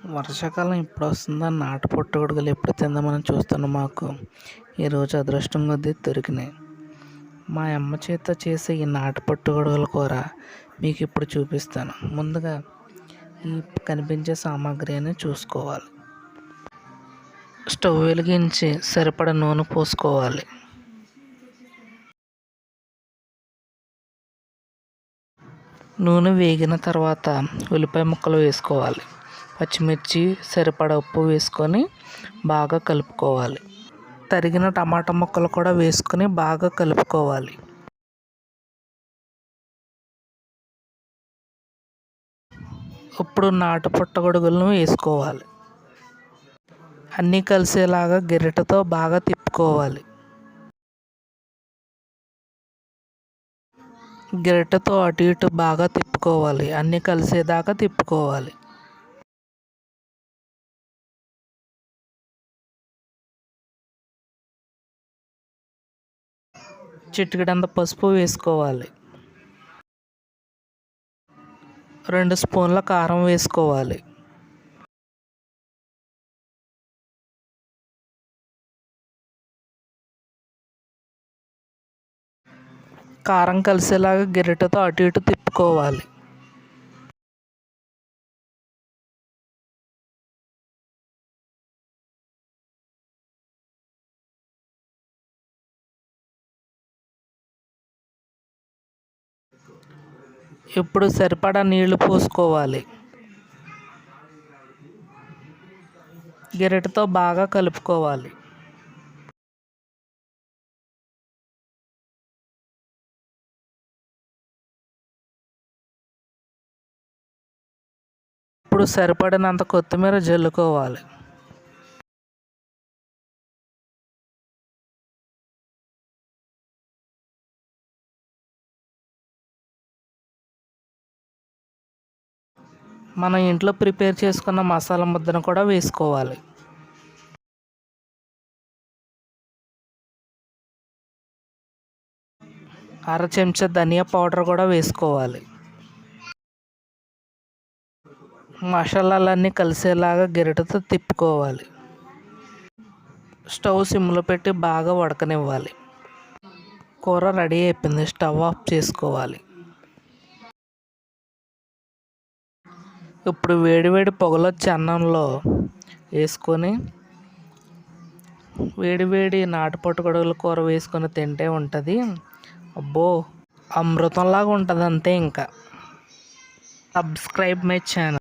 వర్షాకాలం ఎప్పుడు వస్తుందని నాటు పుట్టగొడుగులు ఎప్పుడు తిందామని చూస్తున్న మాకు ఈరోజు అదృష్టం కొద్దీ దొరికినాయి. మా అమ్మ చేత చేసే ఈ నాటు పుట్టగొడుగుల కూర మీకు ఇప్పుడు చూపిస్తాను. ముందుగా ఈ కనిపించే సామాగ్రి అని చూసుకోవాలి. స్టవ్ వెలిగించి సరిపడా నూనె పోసుకోవాలి. నూనె వేగిన తర్వాత ఉల్లిపాయ ముక్కలు వేసుకోవాలి. పచ్చిమిర్చి సరిపడా ఉప్పు వేసుకొని బాగా కలుపుకోవాలి. తరిగిన టమాటా ముక్కలు కూడా వేసుకొని బాగా కలుపుకోవాలి. ఇప్పుడు నాటు పుట్టగొడుగులను వేసుకోవాలి. అన్నీ కలిసేలాగా గరిటెతో బాగా తిప్పుకోవాలి. గరిటెతో అటు ఇటు బాగా తిప్పుకోవాలి. అన్నీ కలిసేదాకా తిప్పుకోవాలి. చిటికెడంత పసుపు వేసుకోవాలి. 2 స్పూన్ల కారం వేసుకోవాలి. కారం కలిసేలాగా గరిటెతో అటు ఇటు తిప్పుకోవాలి. ఇప్పుడు సరిపడా నీళ్లు పోసుకోవాలి. గరిటెతో బాగా కలుపుకోవాలి. ఇప్పుడు సరిపడినంత కొత్తిమీర జల్లుకోవాలి. మన ఇంట్లో ప్రిపేర్ చేసుకున్న మసాలా ముద్దను కూడా వేసుకోవాలి. అర చెంచా ధనియా పౌడర్ కూడా వేసుకోవాలి. మసాలాలన్నీ కలిసేలాగా గరిటెతో తిప్పుకోవాలి. స్టవ్ సిమ్లో పెట్టి బాగా ఉడకనివ్వాలి. కూర రెడీ అయిపోయింది. స్టవ్ ఆఫ్ చేసుకోవాలి. ఇప్పుడు వేడివేడి పొగలొచ్చే అన్నంలో వేసుకొని వేడివేడి నాటు పుట్టగొడుగుల కూర వేసుకొని తింటే ఉంటుంది. అబ్బో, అమృతంలాగా ఉంటుంది అంతే. ఇంకా సబ్స్క్రైబ్ మై ఛానల్.